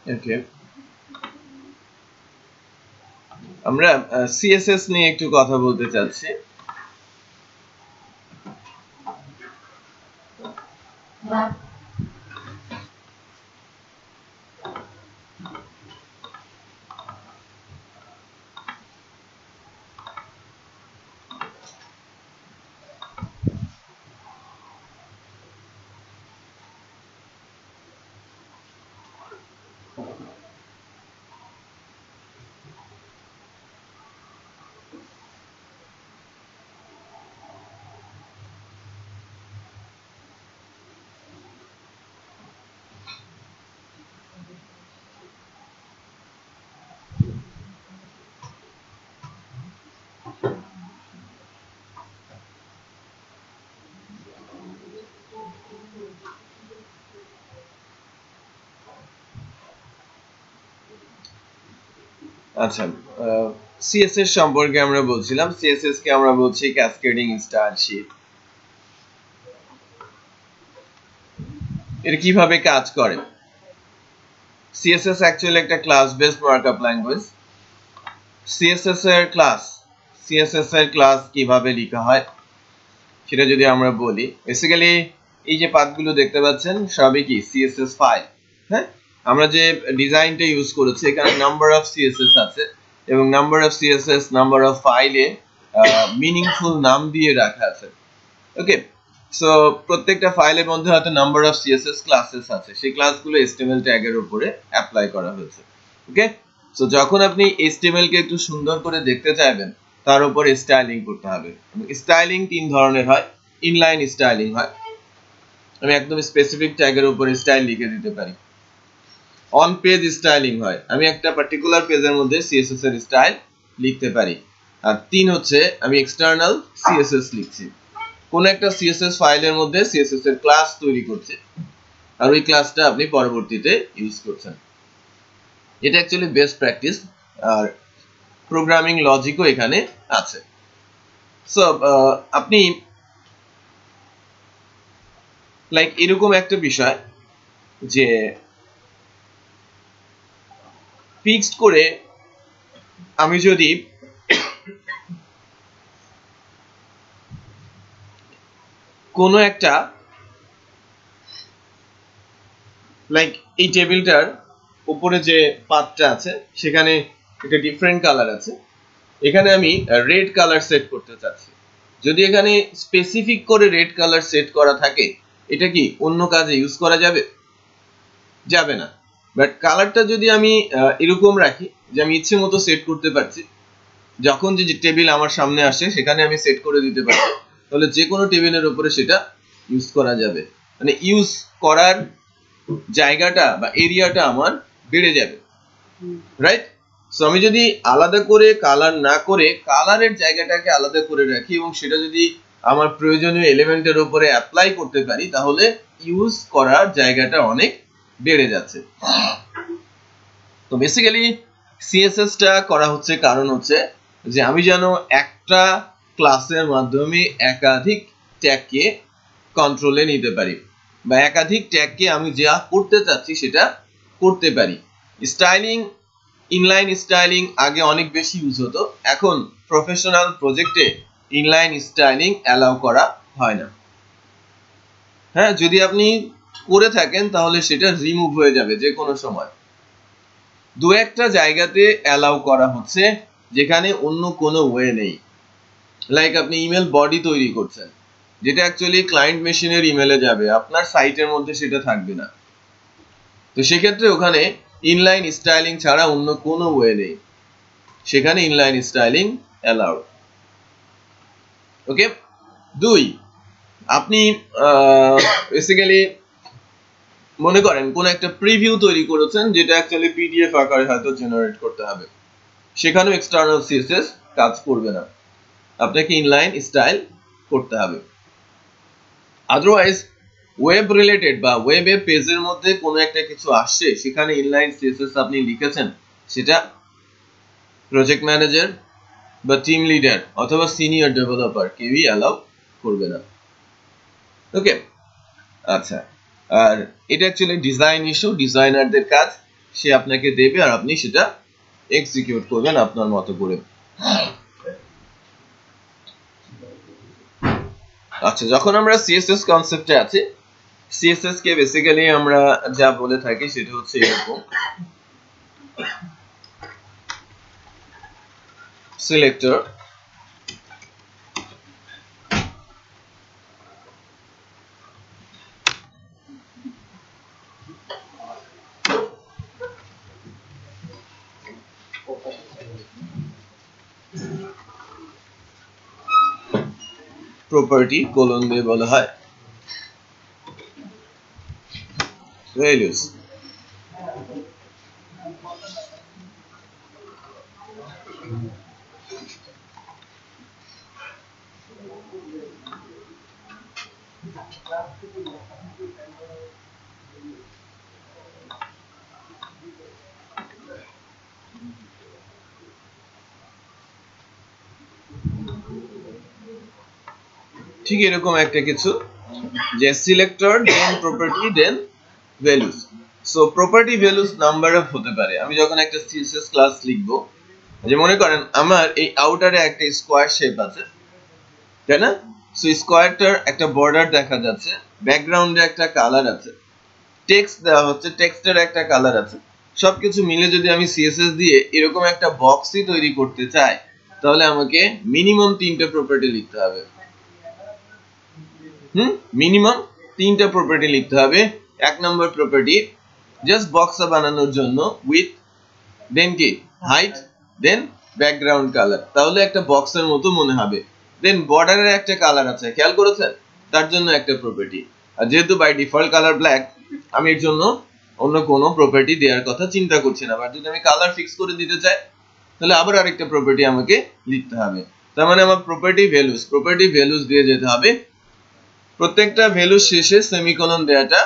ওকে, আমরা সিএসএস নিয়ে একটু কথা বলতে চাচ্ছি। আচ্ছা, সিএসএস সম্পর্কে আমরা বলছিলাম। সিএসএস কে আমরা বলছি ক্যাসকেডিং স্টাইল শীট। এটা কিভাবে কাজ করে? সিএসএস অ্যাকচুয়ালি একটা class based markup language. CSS এর ক্লাস কিভাবে লেখা হয় সেটা যদি আমরা বলি, বেসিক্যালি এই যে পাথগুলো দেখতে পাচ্ছেন সবই কি সিএসএস ফাইল। হ্যাঁ, আমরা যে ডিজাইনটা ইউজ করেছি এখানে নাম্বার অফ সিএসএস আছে এবং number of CSS number of ফাইলে মিনিংফুল নাম দিয়ে রাখা আছে। ওকে, সো প্রত্যেকটা ফাইলের মধ্যে হয়তো নাম্বার অফ সিএসএস ক্লাসেস আছে, সেই ক্লাসগুলো HTML ট্যাগের উপরে অ্যাপ্লাই করা হয়েছে। ওকে, সো যখন আপনি HTML কে একটু সুন্দর করে দেখতে চাইবেন তার উপর স্টাইলিং করতে হবে। স্টাইলিং তিন ধরনের হয়। ইনলাইন স্টাইলিং হয়, আমি একদম স্পেসিফিক ট্যাগের উপর স্টাইল লিখে দিতে পারি। অন পেজ স্টাইলিং হয়, আমি একটা পার্টিকুলার পেজের মধ্যে সিএসএস এর স্টাইল লিখতে পারি। আর তিন হচ্ছে আমি এক্সটার্নাল সিএসএস লিখছি, কোন একটা সিএসএস ফাইলের মধ্যে সিএসএস এর ক্লাস তৈরি করছে আর ওই ক্লাসটা আপনি পরবর্তীতে ইউজ করছেন। এটা অ্যাকচুয়ালি বেস্ট প্র্যাকটিস আর প্রোগ্রামিং লজিকও এখানে আছে। সো আপনি লাইক এরকম একটা বিষয় যে ফিক্সড করে আমি যদি কোনো একটা লাইক এই টেবিলটার উপরে যে পাতটা আছে সেখানে একটা ডিফারেন্ট কালার আছে, এখানে আমি রেড কালার সেট করতে চাচ্ছি। যদি এখানে স্পেসিফিক করে রেড কালার সেট করা থাকে এটা কি অন্য কাজে ইউজ করা যাবে? যাবে না। বাট কালারটা যদি আমি এরকম রাখি যে আমি ইচ্ছে মতো সেট করতে পারছি, যখন যে টেবিল আমার সামনে আসে সেখানে আমি সেট করে দিতে পারি, তাহলে যে কোনো টেবিলের উপরে সেটা ইউজ করা যাবে। মানে ইউজ করার জায়গাটা বা এরিয়াটা আমার বেড়ে যাবে, রাইট? সো আমি যদি আলাদা করে কালার না করে কালারের জায়গাটাকে আলাদা করে রাখি এবং সেটা যদি আমার প্রয়োজনীয় এলিমেন্টের উপরে অ্যাপ্লাই করতে পারি তাহলে ইউজ করার জায়গাটা অনেক বেড়ে যাচ্ছে। তো বেসিক্যালি সিএসএস টা করা হচ্ছে কারণ হচ্ছে যে আমি যেন একটা ক্লাসের মাধ্যমে একাধিক ট্যাগকে কন্ট্রোলে নিতে পারি বা একাধিক ট্যাগকে আমি যা করতে চাচ্ছি সেটা করতে পারি। স্টাইলিং, ইনলাইন স্টাইলিং আগে অনেক বেশি ইউজ হতো, এখন প্রফেশনাল প্রজেক্টে ইনলাইন স্টাইলিং অ্যালাউ করা হয় না। হ্যাঁ, যদি আপনি করে থাকেন তাহলে সেটা রিমুভ হয়ে যাবে যে কোনো সময়। দু একটা জায়গাতে অ্যালাউ করা হচ্ছে যেখানে অন্য কোনো ওয়ে নেই। লাইক আপনি ইমেল বডি তৈরি করছেন যেটা অ্যাকচুয়ালি ক্লায়েন্ট মেশিনের ইমেলে যাবে, আপনার সাইটের মধ্যে সেটা থাকবে না। তো সেক্ষেত্রে ওখানে ইনলাইন স্টাইলিং ছাড়া অন্য কোনো ওয়ে নেই, সেখানে ইনলাইন স্টাইলিং অ্যালাউড। ওকে, দুই, আপনি বেসিক্যালি মনে করেন কোন একটা প্রিভিউ তৈরি করেছেন যেটা অ্যাকচুয়ালি পিডিএফ আকারে হয়তো জেনারেট করতে হবে, সেখানেও এক্সটার্নাল সিএসএস কাজ করবে না, আপনাকে ইনলাইন স্টাইল করতে হবে। আদারওয়াইজ ওয়েব রিলেটেড বা ওয়েবে পেজের মধ্যে কোনো একটা কিছু আসছে সেখানে ইনলাইন সিএসএস আপনি লিখেছেন, সেটা প্রজেক্ট ম্যানেজার বা টিম লিডার অথবা সিনিয়র ডেভেলপার কেউই অ্যালাউ করবে না। ওকে, আচ্ছা, আর এটা অ্যাকচুয়ালি ডিজাইন ইস্যু, ডিজাইনারদের কাজ। সে আপনাকে দেবে আর আপনি সেটা এক্সিকিউট করবেন আপনার মতো করে। আচ্ছা, যখন আমরা সিএসএস কনসেপ্টে আছি, সিএসএস কে বেসিক্যালি আমরা যা বলে থাকি সেটা হচ্ছে এরকম: সিলেক্টর, প্রপার্টি কোলন দিয়ে বলা হয় ভ্যালুস। ঠিক এরকম একটা কিছু, যে selector then property then values. So property values number of হতে পারে। আমি যখন একটা সিএসএস ক্লাস লিখবো, যে মনে করেন আমার এই আউটারে একটা স্কোয়ার শেপ আছে, তাই না? সো স্কোয়ারটার একটা বর্ডার দেখা যাচ্ছে, ব্যাকগ্রাউন্ডে একটা কালার আছে, টেক্সট দেওয়া হচ্ছে, টেক্সটের একটা কালার আছে। সবকিছু মিলে যদি আমি সিএসএস দিয়ে এরকম একটা বক্সই তৈরি করতে চাই, তাহলে আমাকে মিনিমাম 3টা প্রপার্টি লিখতে হবে। মিনিমাম 3টা প্রপার্টি লিখতে হবে। 1 নম্বর প্রপার্টি জাস্ট বক্সা বানানোর জন্য উইথ, দেন কি হাইট, দেন ব্যাকগ্রাউন্ড কালার, তাহলে একটা বক্সের মতো মনে হবে। দেন বর্ডারের একটা কালার আছে, খেয়াল করেছেন? তার জন্য একটা প্রপার্টি। আর যেহেতু বাই ডিফল্ট কালার ব্ল্যাক, আমি এর জন্য অন্য কোনো প্রপার্টি দেওয়ার কথা চিন্তা করছি না। আবার যদি আমি কালার ফিক্স করে দিতে চাই, তাহলে আবার আরেকটা প্রপার্টি আমাকে লিখতে হবে। তার মানে আমার প্রপার্টি ভ্যালুস দিয়ে যেতে হবে। প্রত্যেকটা ভ্যালুর শেষে সেমিকোলন দেওয়াটা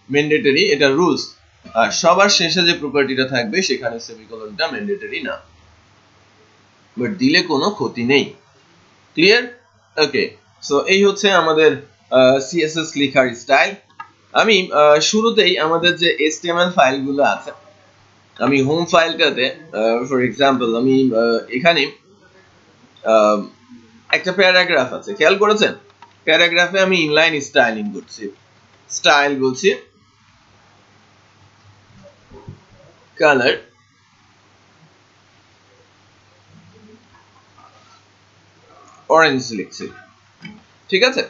ম্যান্ডেটরি, এটা রুলস। আর সবার শেষে যে প্রপার্টিটা থাকবে সেখানে সেমিকোলনটা ম্যান্ডেটরি না, বাট দিলে কোনো ক্ষতি নেই। ক্লিয়ার? ওকে, সো এই হচ্ছে আমাদের সিএসএস লেখার স্টাইল। আমি শুরুতেই আমাদের যে এইচটিএমএল ফাইলগুলো আছে, আমি হোম ফাইলটাতে ফর এক্সাম্পল আমি এখানে একটা প্যারাগ্রাফ আছে, খেয়াল করেছেন? প্যারাগ্রাফে আমি ইনলাইন স্টাইলিং করছি, স্টাইল বলছি, কালার, অরেঞ্জ লিখছি, ঠিক আছে?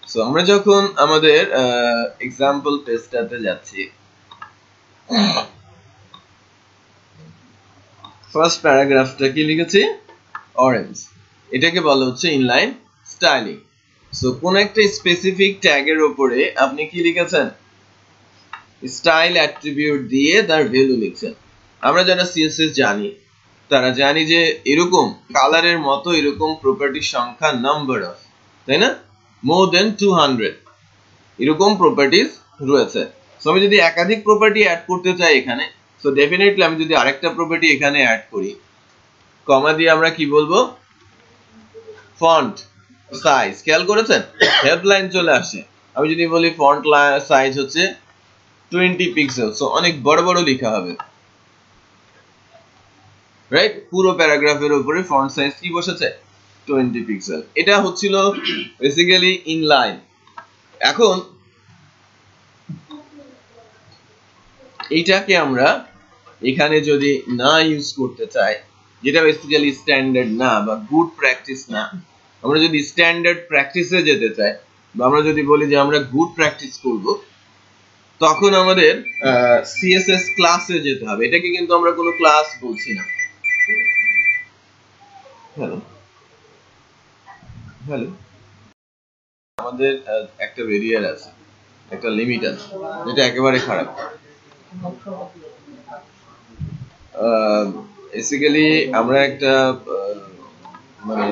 সো আমরা যখন আমাদের এক্সাম্পল পেজটাতে যাচ্ছি, ফার্স্ট প্যারাগ্রাফটা কি লিখেছি? অরেঞ্জ। এটাকে বলা হচ্ছে ইনলাইন স্টাইলিং। সো কোন একটা স্পেসিফিক ট্যাগের উপরে আপনি কি লিখেছেন? স্টাইল অ্যাট্রিবিউট দিয়ে তার ভ্যালু লিখছেন। আমরা যারা সিএসএস জানি তারা জানি যে এরকম কালারের মতো এরকম প্রপার্টির সংখ্যা নাম্বার অফ, তাই না? মোর দেন 200 এরকম প্রপার্টিজ রয়েছে। সো আমি যদি একাধিক প্রপার্টি অ্যাড করতে চাই এখানে, সো ডেফিনেটলি আমি যদি আরেকটা প্রপার্টি এখানে অ্যাড করি, কমা দিয়ে আমরা কি বলবো? Font size. খেয়াল করেছেন? হেল্পলাইন চলে আসে। আমি যদি বলি ফন্ট সাইজ হচ্ছে 20 পিক্সেল, সো অনেক বড় বড় লেখা হবে, রাইট? পুরো প্যারাগ্রাফের উপরে ফন্ট সাইজ কি বসেছে? 20 পিক্সেল। এটা হচ্ছিল বেসিক্যালি ইনলাইন। এখন এইটাকে আমরা এখানে যদি না ইউজ করতে চাই, যেটা বেসিক্যালি স্ট্যান্ডার্ড না বা গুড প্র্যাকটিস না, আমরা যদি স্ট্যান্ডার্ড প্র্যাকটিসে যেতে চাই, বা আমরা যদি বলি যে আমরা গুড প্র্যাকটিস করব, তখন আমাদের সিএসএস ক্লাসে যেতে হবে। এটাকে কিন্তু আমরা কোনো ক্লাস বলছি না। হ্যালো হ্যালো, আমাদের একটা ভেরিয়েবল আছে, একটা লিমিট আছে, যেটা একেবারে খারাপ। বেসিক্যালি আমরা একটা মানে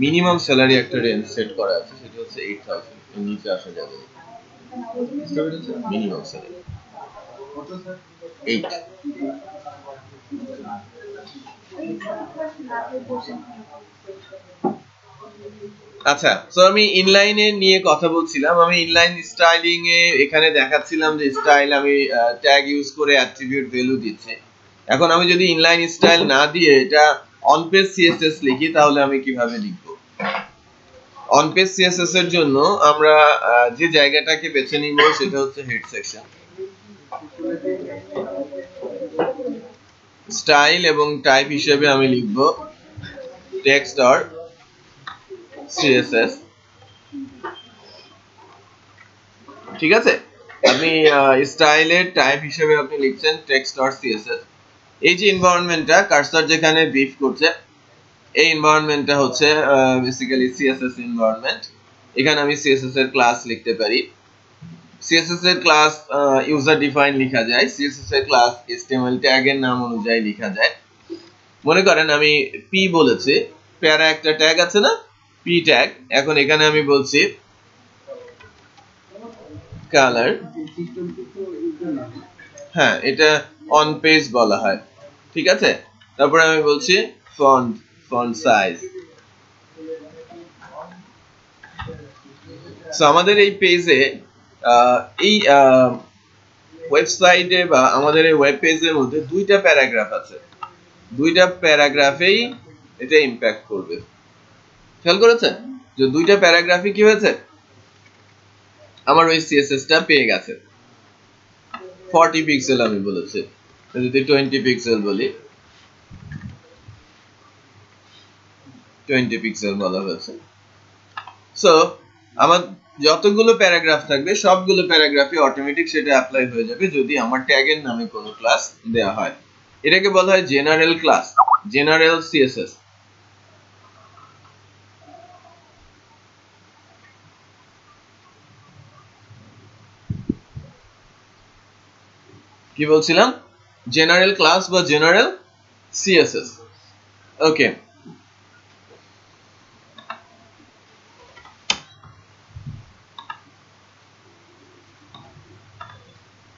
মিনিমাম স্যালারি একটা রেঞ্জ সেট করা আছে, সেটা হচ্ছে 8000, এর নিচে আসা যাবে না। Minimum salary 8। আচ্ছা, সো আমি ইনলাইনে নিয়ে কথা বলছিলাম। আমি ইনলাইন স্টাইলিং এ এখানে দেখাচ্ছিলাম যে স্টাইল আমি ট্যাগ ইউজ করে অ্যাট্রিবিউট ভ্যালু দিচ্ছি। এখন আমি যদি ইনলাইন স্টাইল না দিয়ে এটা অন পেজ সিএসএস লিখি তাহলে আমি কিভাবে লিখব? অন পেজ সিএসএস এর জন্য আমরা যে জায়গাটাকে বেছে নিব সেটা হচ্ছে হেড সেকশন। স্টাইল এবং টাইপ হিসেবে আমি লিখব টেক্সট অর সিএসএস। ঠিক আছে, আপনি স্টাইলের টাইপ হিসেবে আপনি লিখছেন টেক্সট অর সিএসএস। এই যে এনভায়রনমেন্টটা কার্সর যেখানে ব্রিফ করছে এই এনভায়রনমেন্টটা হচ্ছে বেসিক্যালি সিএসএস এনভায়রনমেন্ট। এখানে আমি সিএসএস এর ক্লাস লিখতে পারি। সিএসএস এর ক্লাস ইউজার ডিফাইন লেখা যায়, সিএসএস এর ক্লাস এইচটিএমএল ট্যাগের নাম অনুযায়ী লেখা যায়। মনে করেন আমি পি বলেছি, প্যারা একটা ট্যাগ আছে না, পি ট্যাগ। এখন এখানে আমি বলছি কালার, হ্যাঁ এটা অন পেজ বলা হয়, ঠিক আছে। তারপরে আমি বলছি ফন্ট সাইজ। সো আমাদের এই পেজে এই ওয়েবসাইটে বা আমাদের এই ওয়েব পেজের মধ্যে দুইটা প্যারাগ্রাফ আছে, দুইটা প্যারাগ্রাফেই এটা ইমপ্যাক্ট করবে। খেয়াল করেছেন যে দুইটা প্যারাগ্রাফই কি হয়েছে, আমার ওই সিএসএসটা পেয়ে গেছে। 40 পিক্সেল আমি বলেছি, যদি 20 পিক্সেল বলি, 20 পিক্সেল বলা হয়েছে। সো আমার যতগুলো প্যারাগ্রাফ থাকবে সবগুলো প্যারাগ্রাফে অটোমেটিক সেটা অ্যাপ্লাই হয়ে যাবে যদি আমার ট্যাগের নামে কোনো ক্লাস দেয়া হয়। এটাকে বলা হয় জেনারেল ক্লাস, জেনারেল সিএসএস। কি বলছিলাম? জেনারেল ক্লাস বা জেনারেল সিএসএস। ওকে,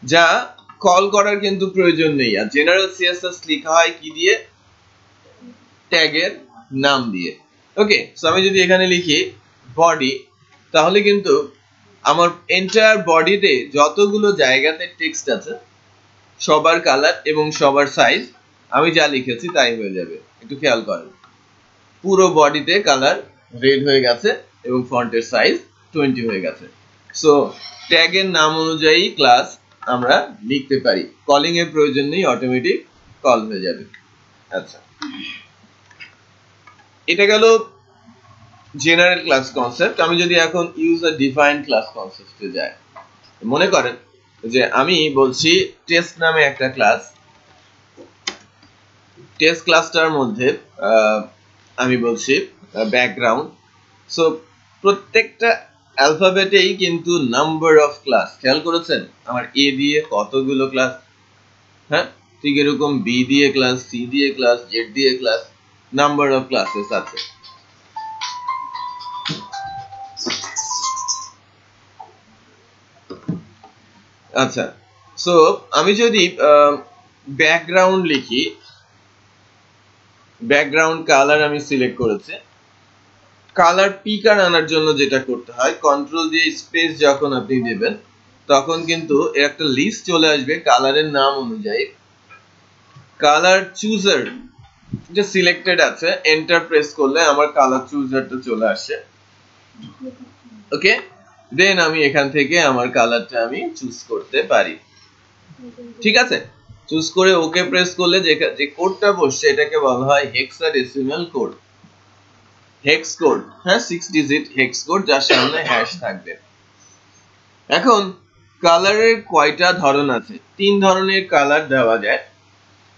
যা কল করার কিন্তু প্রয়োজন নেই। আর জেনারেল সিএসএস লেখা হয় কি দিয়ে? ট্যাগের নাম দিয়ে। ওকে, সো আমি যদি এখানে লিখি বডি, তাহলে কিন্তু আমার এন্টায়ার বডিতে যতগুলো জায়গাতে টেক্সট আছে সবার কালার এবং সবার সাইজ আমি যা লিখেছি তাই হয়ে যাবে। একটু খেয়াল করেন, পুরো বডিতে কালার রেড হয়ে গেছে এবং ফন্টের সাইজ 20 হয়ে গেছে। সো ট্যাগের নাম অনুযায়ী ক্লাস আমরা লিখতে পারি, কলিং এর প্রয়োজন নেই, অটোমেটিক কল হয়ে যাবে। আচ্ছা, এটা গেল জেনারেল ক্লাস কনসেপ্ট। আমি যদি এখন ইউজার ডিফাইন ক্লাস কনসেপ্টে যাই, মনে করেন যে আমি বলছি টেস্ট নামে একটা ক্লাস, টেস্ট ক্লাসটার মধ্যে আমি বলছি ব্যাকগ্রাউন্ড। সো প্রত্যেকটা অ্যালফাবেটেই কিন্তু নাম্বার অফ ক্লাস। খেয়াল করেছেন আমার এ দিয়ে কতগুলো ক্লাস, হ্যাঁ ঠিক এরকম বি দিয়ে ক্লাস, সি দিয়ে ক্লাস, জেড দিয়ে ক্লাস, নাম্বার অফ ক্লাসেস আছে। আচ্ছা, সো আমি যদি ব্যাকগ্রাউন্ড লিখি, ব্যাকগ্রাউন্ড কালার আমি সিলেক্ট করেছি। কালার পিকার আনার জন্য যেটা করতে হয়, কন্ট্রোল দিয়ে স্পেস যখন আপনি দেবেন তখন কিন্তু একটা লিস্ট চলে আসবে কালারের নাম অনুযায়ী। কালার চুজার যে সিলেক্টেড আছে, এন্টার প্রেস করলে আমার কালার চুজারটা চলে আসছে। ওকে, দেন আমি এখান থেকে আমার কালারটা আমি চুজ করতে পারি। ঠিক আছে, চুজ করে ওকে প্রেস করলে যে কোডটা বসছে এটাকে বলা হয় হেক্সাডেসিমাল কোড, হেক্স কোড। হ্যাঁ, 6 ডিজিট হেক্স কোড যার সামনে হ্যাশ থাকবে। এখন কালারের কয়টা ধরন আছে? 3 ধরনের কালার দেওয়া যায়।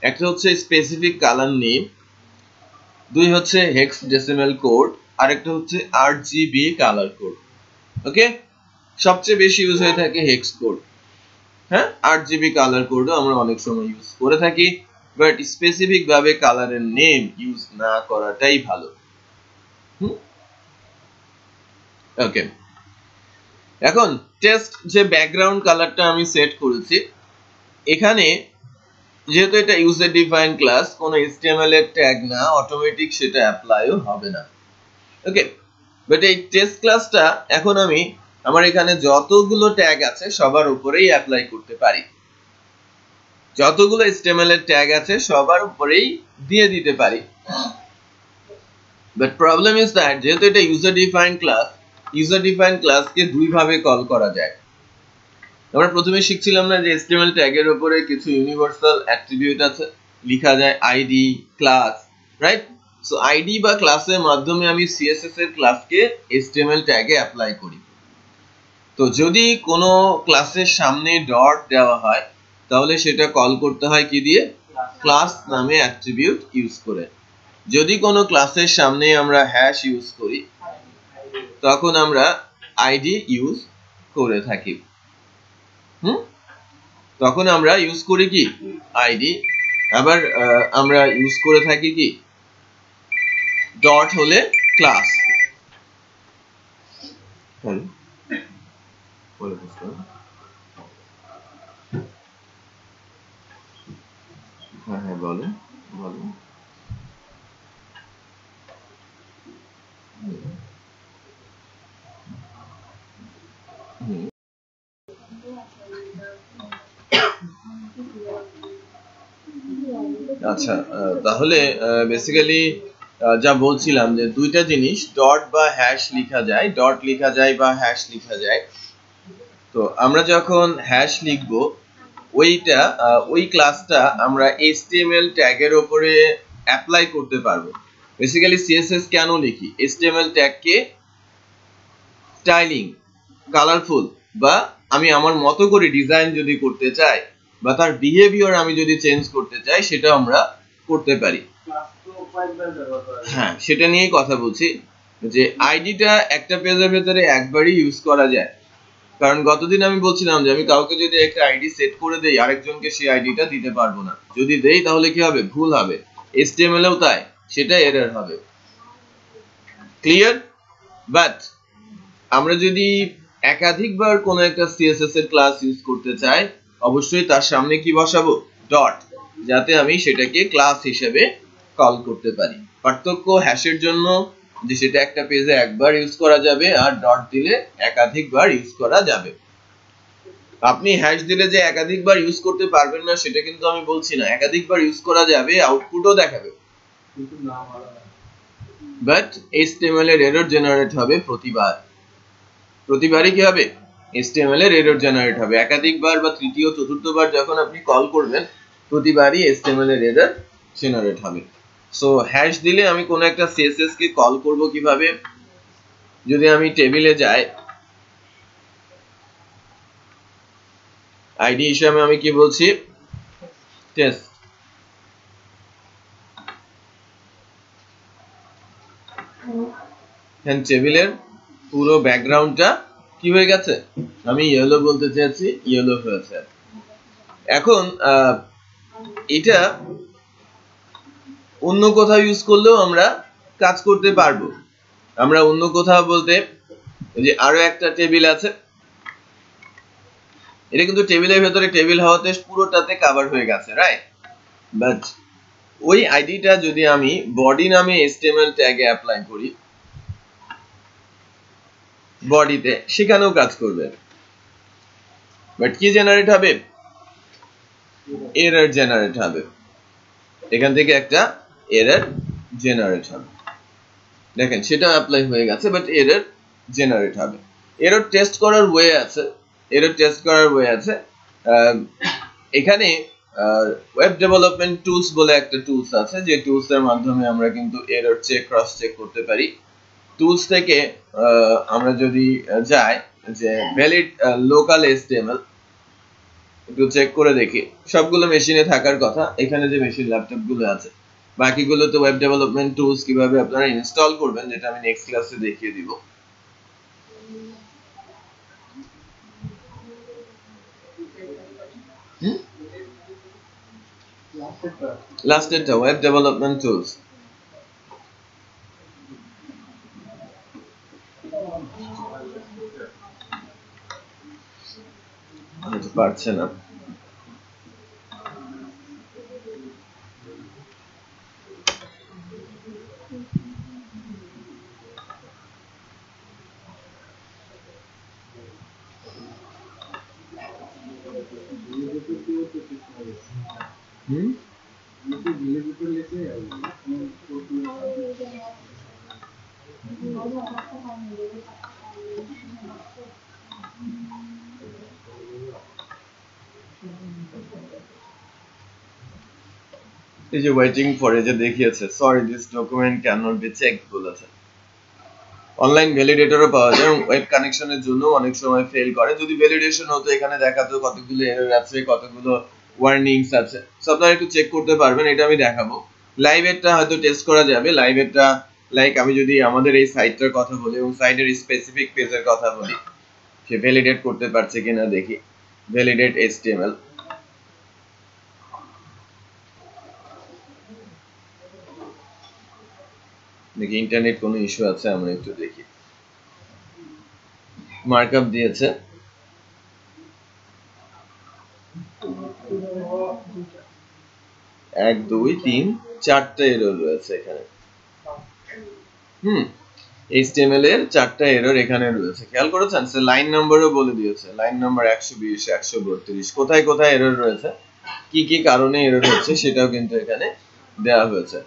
একটা হচ্ছে স্পেসিফিক কালার নেম, 2 হচ্ছে হেক্সাডেসিমাল কোড, আর একটা হচ্ছে আরজিবি কালার কোড। ওকে, সবচেয়ে বেশি ইউজ হয়ে থাকে হেক্স কোড। হ্যাঁ, আরজিবি কালার কোডও আমরা অনেক সময় ইউজ করে থাকি, বাট স্পেসিফিক ভাবে কালারের নেম ইউজ না করাটাই ভালো। ওকে, এখন টেস্ট যে ব্যাকগ্রাউন্ড কালারটা আমি সেট করেছি, এখানে যেহেতু এটা ইউজার ডিফাইন ক্লাস, কোনো এইচটিএমএল এর ট্যাগ না, অটোমেটিক সেটা অ্যাপ্লাইও হবে না। ওকে, বাট এই টেস্ট ক্লাসটা এখন আমি আমার এখানে যতগুলো ট্যাগ আছে সবার উপরেই অ্যাপ্লাই করতে পারি, যতগুলো HTML এর ট্যাগ আছে সবার উপরেই দিয়ে দিতে পারি। বাট প্রবলেম ইজ দ্যাট যেহেতু এটা ইউজার ডিফাইন্ড ক্লাসকে দুই ভাবে কল করা যায়। আমরা প্রথমে শিখছিলাম না যে HTML ট্যাগের উপরে কিছু ইউনিভার্সাল অ্যাট্রিবিউট আছে, লেখা যায় ID, class, right? So ID বা ক্লাসের মাধ্যমে আমি CSS এর ক্লাসকে HTML ট্যাগে অ্যাপ্লাই করি। তো যদি কোনো ক্লাসের সামনে ডট দেওয়া হয় তাহলে সেটা কল করতে হয় কি দিয়ে? ক্লাস নামে অ্যাট্রিবিউট ইউজ করে। যদি কোনো ক্লাসের সামনে আমরা হ্যাশ ইউজ করি তখন আমরা আইডি ইউজ করে থাকি। তখন আমরা ইউজ করি কি? আইডি। আবার আমরা ইউজ করে থাকি কি? ডট হলে ক্লাস। হ্যাঁ বলো বলো। আচ্ছা, তাহলে বেসিক্যালি যা বলছিলাম যে দুইটা জিনিস, ডট বা হ্যাশ লেখা যায়, ডট লেখা যায় বা হ্যাশ লেখা যায়। তো আমরা যখন হ্যাশ লিখব ওইটা ওই ক্লাসটা আমরা HTML ট্যাগের উপরে অ্যাপ্লাই করতে পারবো। বেসিক্যালি CSS কেন লিখি? HTML ট্যাগকে স্টাইলিং, কালারফুল বা আমি আমার মতো করে ডিজাইন যদি করতে চাই বা তার বিহেভিয়ার আমি যদি চেঞ্জ করতে চাই সেটা আমরা করতে পারি। হ্যাঁ, সেটা নিয়েই কথা বলছি যে আইডিটা একটা পেজের ভেতরে একবারই ইউজ করা যায়। কারণ গতদিন আমি বলছিলাম যে আমি কাউকে যদি একটা আইডি সেট করে দেই আরেকজনকে সেই আইডিটা দিতে পারবো না। যদি দেই তাহলে কি হবে? ভুল হবে। HTML এও তাই, সেটা এরর হবে। ক্লিয়ার? বাট আমরা যদি একাধিকবার কোনো একটা CSS এর ক্লাস ইউজ করতে চাই অবশ্যই তার সামনে কি বসাবো? ডট, যাতে আমি সেটাকে ক্লাস হিসেবে কল করতে পারি। পার্থক্য হ্যাশের জন্য যে সেটা একটা পেজে একবার ইউজ করা যাবে আর ডট দিলে একাধিকবার ইউজ করা যাবে। আপনি হ্যাশ দিলে যে একাধিকবার ইউজ করতে পারবেন না সেটা কিন্তু আমি বলছি না, একাধিকবার ইউজ করা যাবে, আউটপুটও দেখাবে। বাট HTML এর এরর জেনারেট হবে প্রতিবারই কি হবে? HTML এর এরর জেনারেট হবে। একাধিকবার বা তৃতীয় চতুর্থবার যখন আপনি কল করবেন প্রতিবারই HTML এর এরর জেনারেট হবে। সো হ্যাশ দিলে আমি কোন একটা CSS কে কল করব কিভাবে? যদি আমি টেবিলে যাই, আইডি হিসেবে আমি কি বলছি? টেস্ট। এন্ড টেবিলের পুরো ব্যাকগ্রাউন্ডটা কি হয়ে গেছে? আমি ইয়েলো বলতে চেয়েছি, ইয়েলো হয়েছে। এখন এটা অন্য কোথাও ইউজ করলেও আমরা কাজ করতে পারবো। আমরা অন্য কোথাও বলতে যে আরো একটা টেবিল আছে, এটা কিন্তু টেবিলের ভেতরে টেবিল হওয়াতে পুরোটাতে কভার হয়ে গেছে, রাইট? বাট ওই আইডিটা যদি আমি বডি নামে HTML ট্যাগে অ্যাপ্লাই করি, বডিতে, সেখানেও কাজ করবে। বাট কি জেনারেট হবে? এরর জেনারেট হবে। এখান থেকে একটা এরর জেনারেট হবে। দেখেন সেটা অ্যাপ্লাই হয়ে গেছে, বাট এরর জেনারেট হবে। এরর টেস্ট করার ওয়ে আছে, এখানে ওয়েব ডেভেলপমেন্ট টুলস বলে একটা টুলস আছে, যে টুলস এর মাধ্যমে আমরা কিন্তু এরর চেক, ক্রস চেক করতে পারি। টুলস থেকে আমরা যদি যাই যে ভ্যালিড লোকাল HTML একটু চেক করে দেখি, সবগুলো মেশিনে থাকার কথা। এখানে যে মেশিন ল্যাপটপ গুলো আছে, বাকিগুলো তো ওয়েব ডেভেলপমেন্ট টুলস কিভাবে আপনারা ইনস্টল করবেন যেটা আমি নেক্সট ক্লাসে দেখিয়ে দিব। লাস্টেরটা ওয়েব ডেভেলপমেন্ট টুলস। পারছে না। হুম এই যে ওয়েটিং ফর এই যে দেখিয়েছে sorry this document can not be checked বলেছে। অনলাইন ভ্যালিডেটরও পাওয়া যায় এবং ওয়েব কানেকশনের জন্য অনেক সময় ফেল করে। যদি ভ্যালিডেশন হতো এখানে দেখাতো কতগুলো এরর আছে, কতগুলো ওয়ার্নিংস আছে, সো আপনারা একটু চেক করতে পারবেন। এটা আমি দেখাবো। লাইভেরটা হয়তো টেস্ট করা যাবে। লাইভেরটা লাইক আমি যদি আমাদের এই সাইটটার কথা বলি এবং সাইটের স্পেসিফিক পেজের কথা বলি, সে ভ্যালিডেট করতে পারছে কিনা দেখি। ভ্যালিডেট HTML, দেখি ইন্টারনেট কোনো ইস্যু আছে আমরা একটু দেখি। মার্কআপ দিয়েছে 1 2 3 4টা এরর রয়েছে এখানে। HTML এর 4টা এরর এখানে রয়েছে, খেয়াল করেছেন? সে লাইন নাম্বারও বলে দিয়েছে, লাইন নাম্বার 120 132 কোথায় কোথায় এরর রয়েছে, কি কি কারণে এরর হচ্ছে সেটাও কিন্তু এখানে দেওয়া হয়েছে।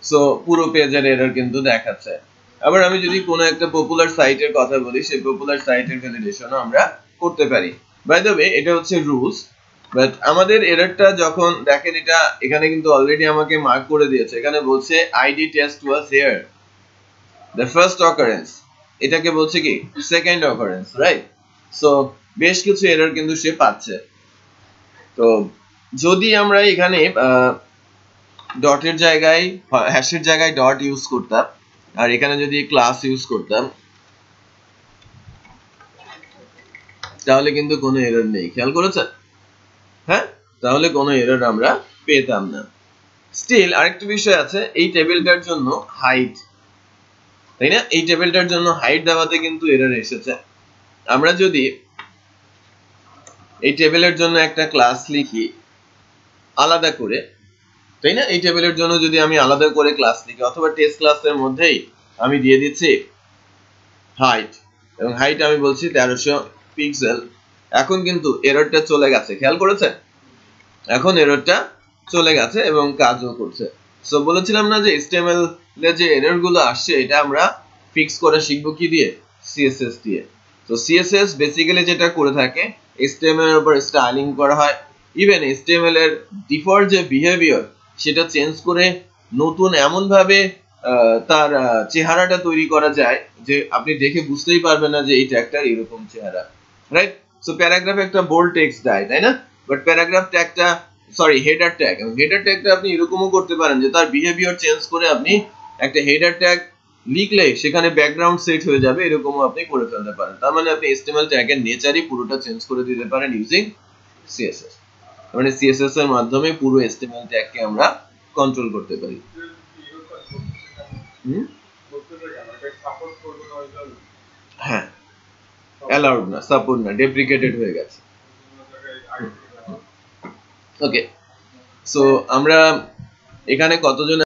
সো পুরো পেজের এরর কিন্তু দেখাচ্ছে। আবার আমি যদি কোনো একটা পপুলার সাইটের কথা বলি, সেই পপুলার সাইটের ভ্যালিডেশনও আমরা করতে পারি। বাই দ্য ওয়ে এটা হচ্ছে রুলস, বাট আমাদের এররটা যখন দেখেন, এটা এখানে কিন্তু অলরেডি আমাকে মার্ক করে দিয়েছে। এখানে বলছে ID test was here the first occurrence, এটাকে বলছে কি সেকেন্ড occurrence, রাইট? সো বেশ কিছু এরর কিন্তু সে পাচ্ছে। তো যদি আমরা এখানে ডটের জায়গায় হ্যাশের জায়গায় ডট ইউজ করতাম আর এখানে যদি ক্লাস ইউজ করতাম, তাহলে কিন্তু কোনো এরর নেই, খেয়াল করেছেন? হ্যাঁ, তাহলে কোনো এরর আমরা পেতাম না। স্টিল আরেকটা বিষয় আছে, এই টেবিলটার জন্য হাইট, তাই না? এই টেবিলটার জন্য হাইট দেওয়াতে কিন্তু এরর এসেছে। আমরা যদি এই টেবিলের জন্য একটা ক্লাস লিখি আলাদা করে, তাই না? এই টেবিলের জন্য যদি আমি আলাদা করে ক্লাস লিখি, অথবা টেস্ট ক্লাসের মধ্যেই আমি দিয়ে দিচ্ছি হাইট, এবং হাইট আমি বলছি 1300 পিক্সেল, এখন কিন্তু এররটা চলে গেছে, খেয়াল করেছেন? এখন এররটা চলে গেছে এবং কাজও করছে। সো বলেছিলাম না যে HTML এ যে এরর গুলো আসছে এটা আমরা ফিক্স করে শিখবো কি দিয়ে? CSS দিয়ে। তো CSS বেসিক্যালি যেটা করে থাকে, HTML এর উপর স্টাইলিং করা হয়। ইভেন HTML এর ডিফল্ট যে বিহেভিয়ার সেটা চেঞ্জ করে নতুন এমন ভাবে তার চেহারাটা তৈরি করা যায় যে আপনি দেখে বুঝতেই পারবেন না যে এই ট্যাগটার এরকম চেহারা, রাইট? সো প্যারাগ্রাফে একটা বোল্ড টেক্সট দেয়, তাই না? বাট প্যারাগ্রাফ ট্যাগটা হেডার ট্যাগ, এবং হেডার ট্যাগটা আপনি এরকমও করতে পারেন যে তার বিহেভিয়ার চেঞ্জ করে আপনি একটা হেডার ট্যাগ লিখলে সেখানে ব্যাকগ্রাউন্ড সেট হয়ে যাবে, এরকমও আপনি করে ফেলতে পারেন। তার মানে আপনি HTML ট্যাগের নেচারই পুরোটা চেঞ্জ করে দিতে পারেন ইউজিং CSS। মানে CSS এর মাধ্যমে পুরো HTML ট্যাগকে আমরা কন্ট্রোল করতে পারি। হ্যাঁ, অ্যালাউড না, সাপোর্ট না, ডেপ্রিকেটেড হয়ে গেছে। ওকে, সো আমরা এখানে কতজন